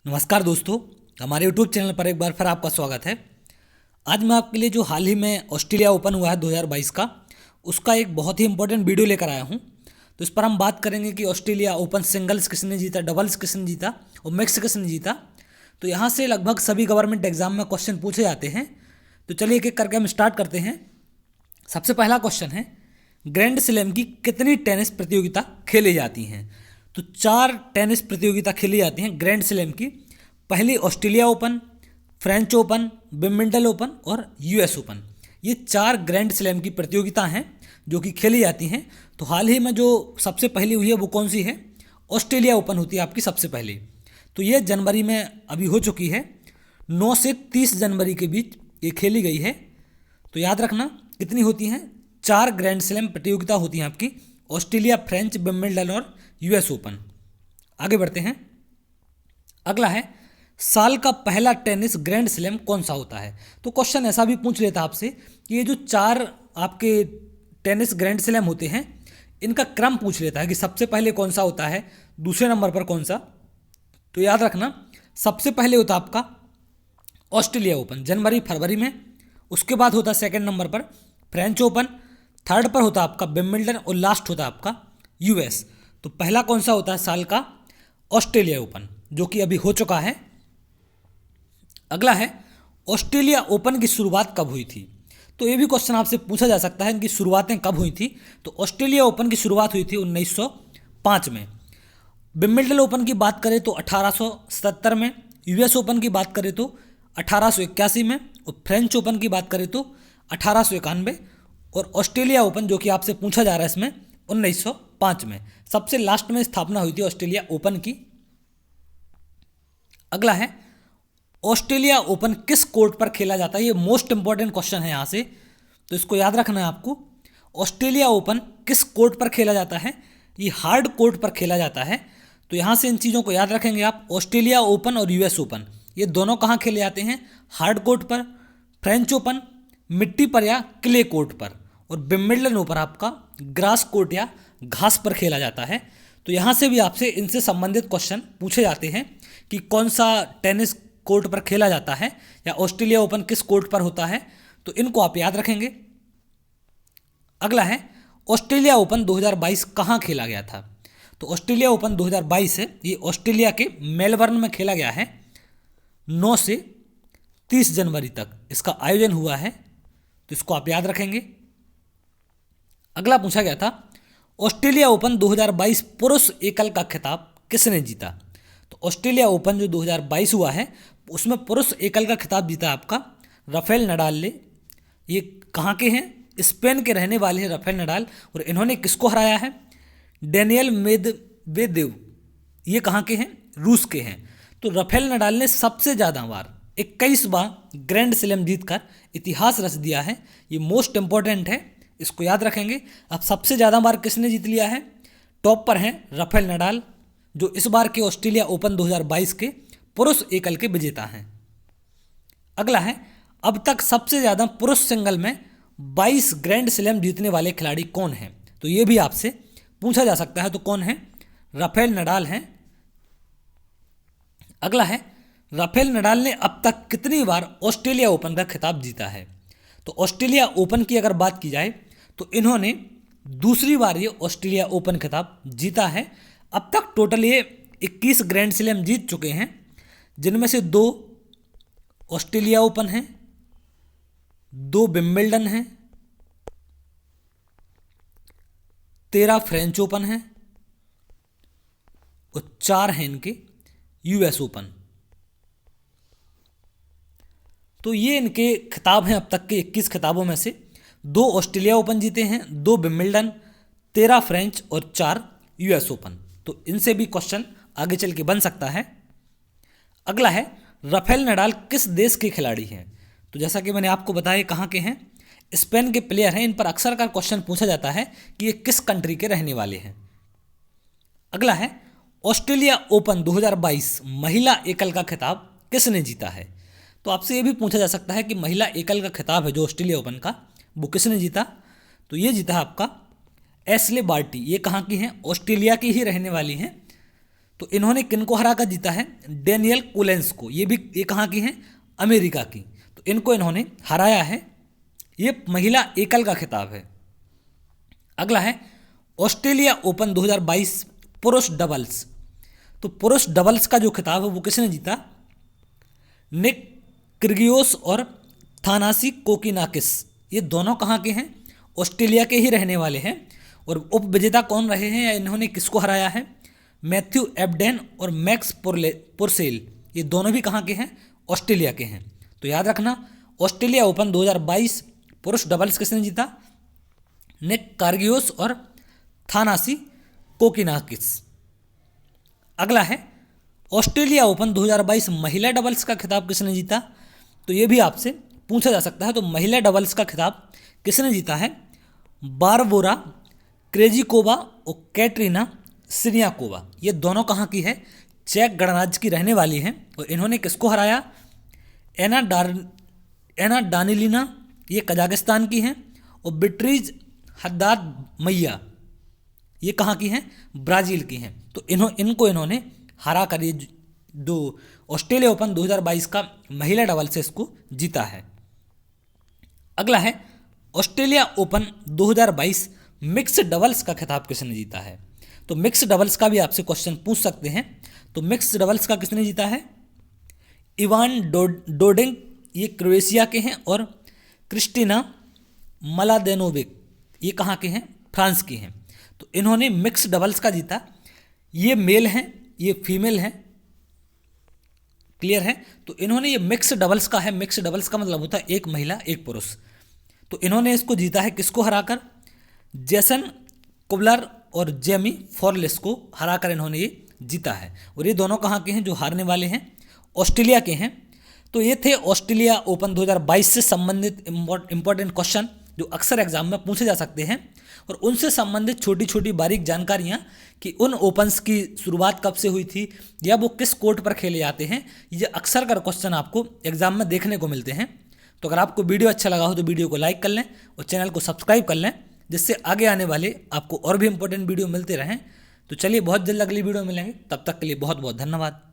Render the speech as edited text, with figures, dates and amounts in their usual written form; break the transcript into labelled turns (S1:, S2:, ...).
S1: नमस्कार दोस्तों, हमारे यूट्यूब चैनल पर एक बार फिर आपका स्वागत है। आज मैं आपके लिए जो हाल ही में ऑस्ट्रेलिया ओपन हुआ है 2022 का, उसका एक बहुत ही इंपॉर्टेंट वीडियो लेकर आया हूं। तो इस पर हम बात करेंगे कि ऑस्ट्रेलिया ओपन सिंगल्स किसने जीता, डबल्स किसने जीता और मिक्स किसने जीता। तो यहाँ से लगभग सभी गवर्नमेंट एग्जाम में क्वेश्चन पूछे जाते हैं। तो चलिए एक एक करके हम स्टार्ट करते हैं। सबसे पहला क्वेश्चन है, ग्रैंड स्लैम की कितनी टेनिस प्रतियोगिता खेली जाती हैं? तो 4 टेनिस प्रतियोगिता खेली जाती हैं ग्रैंड स्लैम की। पहली Australia open, French open, Wimbledon open और यूएस ओपन। ये 4 ग्रैंड स्लैम की प्रतियोगिता हैं जो कि खेली जाती हैं। तो हाल ही में जो सबसे पहली हुई है वो कौन सी है? ऑस्ट्रेलिया ओपन होती है आपकी सबसे पहले। तो ये जनवरी में अभी हो चुकी है, 9 से 30 जनवरी के बीच ये खेली गई है। तो याद रखना कितनी होती हैं? 4 ग्रैंड स्लैम प्रतियोगिता होती हैं आपकी, ऑस्ट्रेलिया, फ्रेंच, विंबलडन और यूएस ओपन। आगे बढ़ते हैं। अगला है, साल का पहला टेनिस ग्रैंड स्लैम कौन सा होता है? तो क्वेश्चन ऐसा भी पूछ लेता आपसे कि ये जो 4 आपके टेनिस ग्रैंड स्लैम होते हैं, इनका क्रम पूछ लेता है कि सबसे पहले कौन सा होता है, दूसरे नंबर पर कौन सा। तो याद रखना सबसे पहले होता आपका ऑस्ट्रेलिया ओपन जनवरी फरवरी में, उसके बाद होता सेकंड नंबर पर फ्रेंच ओपन, थर्ड पर होता आपका विंबलडन और लास्ट होता आपका यूएस। तो पहला कौन सा होता है साल का? ऑस्ट्रेलिया ओपन, जो कि अभी हो चुका है। अगला है, ऑस्ट्रेलिया ओपन की शुरुआत कब हुई थी? तो ये भी क्वेश्चन आपसे पूछा जा सकता है, इनकी शुरुआतें कब हुई थी। तो ऑस्ट्रेलिया ओपन की शुरुआत हुई थी 1905 में। विंबलडन ओपन की बात करें तो 1877 में, यूएस ओपन की बात करें तो 1881 में और फ्रेंच ओपन की बात करें तो 1891 और ऑस्ट्रेलिया ओपन जो कि आपसे पूछा जा रहा है इसमें 1905 में। सबसे लास्ट में स्थापना हुई थी ऑस्ट्रेलिया ओपन की। अगला है, ऑस्ट्रेलिया ओपन किस कोर्ट पर खेला जाता है? ये मोस्ट इंपॉर्टेंट क्वेश्चन है यहाँ से, तो इसको याद रखना है आपको। ऑस्ट्रेलिया ओपन किस कोर्ट पर खेला जाता है? ये हार्ड कोर्ट पर खेला जाता है। तो यहाँ से इन चीज़ों को याद रखेंगे आप। ऑस्ट्रेलिया ओपन और यूएस ओपन ये दोनों कहाँ खेले जाते हैं? हार्ड कोर्ट पर। फ्रेंच ओपन मिट्टी पर या क्ले कोर्ट पर, और विंबलडन ओपन आपका ग्रास कोर्ट या घास पर खेला जाता है। तो यहाँ से भी आपसे इनसे संबंधित क्वेश्चन पूछे जाते हैं कि कौन सा टेनिस कोर्ट पर खेला जाता है या ऑस्ट्रेलिया ओपन किस कोर्ट पर होता है। तो इनको आप याद रखेंगे। अगला है, ऑस्ट्रेलिया ओपन 2022 कहाँ खेला गया था? तो ऑस्ट्रेलिया ओपन 2022 है, ये ऑस्ट्रेलिया के मेलबर्न में खेला गया है। 9 से 30 जनवरी तक इसका आयोजन हुआ है, तो इसको आप याद रखेंगे। अगला पूछा गया था, ऑस्ट्रेलिया ओपन 2022 पुरुष एकल का खिताब किसने जीता? तो ऑस्ट्रेलिया ओपन जो 2022 हुआ है उसमें पुरुष एकल का खिताब जीता आपका राफेल नडाल ने। ये कहाँ के हैं? स्पेन के रहने वाले हैं राफेल नडाल, और इन्होंने किसको हराया है? Daniel Medvedev. ये कहाँ के हैं? रूस के हैं। तो राफेल नडाल ने सबसे ज़्यादा बार 21 बार ग्रैंड स्लैम जीतकर इतिहास रच दिया है। ये मोस्ट इंपॉर्टेंट है, इसको याद रखेंगे। अब सबसे ज़्यादा बार किसने जीत लिया है? टॉप पर हैं राफेल नडाल, जो इस बार के ऑस्ट्रेलिया ओपन 2022 के पुरुष एकल के विजेता हैं। अगला है, अब तक सबसे ज़्यादा पुरुष सिंगल में 22 ग्रैंड स्लैम जीतने वाले खिलाड़ी कौन हैं? तो ये भी आपसे पूछा जा सकता है। तो कौन है? राफेल नडाल हैं। अगला है, राफेल नडाल ने अब तक कितनी बार ऑस्ट्रेलिया ओपन का खिताब जीता है? तो ऑस्ट्रेलिया ओपन की अगर बात की जाए तो इन्होंने दूसरी बार ये ऑस्ट्रेलिया ओपन खिताब जीता है। अब तक टोटल ये 21 ग्रैंड स्लैम जीत चुके हैं, जिनमें से 2 ऑस्ट्रेलिया ओपन हैं, 2 विंबलडन हैं, 13 फ्रेंच ओपन हैं और 4 हैं इनके यूएस ओपन। तो ये इनके खिताब हैं अब तक के 21 खिताबों में से। 2 ऑस्ट्रेलिया ओपन जीते हैं, 2 विंबलडन, 13 फ्रेंच और 4 यूएस ओपन। तो इनसे भी क्वेश्चन आगे चल के बन सकता है। अगला है, राफेल नडाल किस देश के खिलाड़ी हैं? तो जैसा कि मैंने आपको बताया कहाँ के हैं, स्पेन के प्लेयर हैं। इन पर अक्सर का क्वेश्चन पूछा जाता है कि ये किस कंट्री के रहने वाले हैं। अगला है, ऑस्ट्रेलिया ओपन 2022 महिला एकल का खिताब किसने जीता है? तो आपसे ये भी पूछा जा सकता है कि महिला एकल का खिताब है जो ऑस्ट्रेलिया ओपन का, वो किसने जीता? तो ये जीता है आपका एशले बार्टी। ये कहाँ की हैं? ऑस्ट्रेलिया की ही रहने वाली हैं। तो इन्होंने किनको हरा कर जीता है? डेनियल कोलेंस को। ये कहाँ की हैं? अमेरिका की। तो इनको इन्होंने हराया है। ये महिला एकल का खिताब है। अगला है ऑस्ट्रेलिया ओपन 2022 पुरुष डबल्स। तो पुरुष डबल्स का जो खिताब है वो किसने जीता? निक किर्गियोस और थानासी कोकिनाकिस। ये दोनों कहाँ के हैं? ऑस्ट्रेलिया के ही रहने वाले हैं। और उपविजेता कौन रहे हैं या इन्होंने किसको हराया है? मैथ्यू एबडेन और मैक्स पुरसेल। ये दोनों भी कहाँ के हैं? ऑस्ट्रेलिया के हैं। तो याद रखना, ऑस्ट्रेलिया ओपन 2022 पुरुष डबल्स किसने जीता? निक कार्गियोस और थानासी कोकिनाकिस। अगला है ऑस्ट्रेलिया ओपन 2022 महिला डबल्स का खिताब किसने जीता? तो ये भी आपसे पूछा जा सकता है। तो महिला डबल्स का खिताब किसने जीता है? बारबोरा क्रेजिकोवा और कैटरीना सिनियाकोवा। ये दोनों कहाँ की है? चेक गणराज्य की रहने वाली हैं। और इन्होंने किसको हराया? एना डानिलिना, ये कजाकिस्तान की हैं। और बिट्रीज हद्दाद मैया, ये कहाँ की हैं? ब्राज़ील की हैं। तो इनको इन्होंने हरा कर ये जो ऑस्ट्रेलिया ओपन 2022 का महिला डबल से इसको जीता है। अगला है ऑस्ट्रेलिया ओपन 2022 मिक्स डबल्स का खिताब किसने जीता है? तो मिक्स डबल्स का भी आपसे क्वेश्चन पूछ सकते हैं। तो मिक्स डबल्स का किसने जीता है? इवान डोडिंग, ये क्रोएशिया के हैं। और क्रिस्टीना मलादेनोविक, ये कहाँ के हैं? फ्रांस की हैं। तो इन्होंने मिक्स डबल्स का जीता। ये मेल हैं, ये फीमेल हैं। क्लियर है? तो इन्होंने ये मिक्स डबल्स का है। मिक्स डबल्स का मतलब होता है एक महिला एक पुरुष। तो इन्होंने इसको जीता है किसको हराकर? जेसन कुबलर और जेमी फॉरलेस को हराकर इन्होंने ये जीता है। और ये दोनों कहाँ के हैं जो हारने वाले हैं? ऑस्ट्रेलिया के हैं। तो ये थे ऑस्ट्रेलिया ओपन 2022 से संबंधित इंपॉर्टेंट क्वेश्चन जो अक्सर एग्जाम में पूछे जा सकते हैं। और उनसे संबंधित छोटी छोटी बारीक जानकारियाँ कि उन ओपन्स की शुरुआत कब से हुई थी या वो किस कोर्ट पर खेले जाते हैं, ये अक्सर कर क्वेश्चन आपको एग्जाम में देखने को मिलते हैं। तो अगर आपको वीडियो अच्छा लगा हो तो वीडियो को लाइक कर लें और चैनल को सब्सक्राइब कर लें, जिससे आगे आने वाले आपको और भी इंपॉर्टेंट वीडियो मिलते रहें। तो चलिए बहुत जल्द अगली वीडियो मिलेंगे, तब तक के लिए बहुत बहुत धन्यवाद।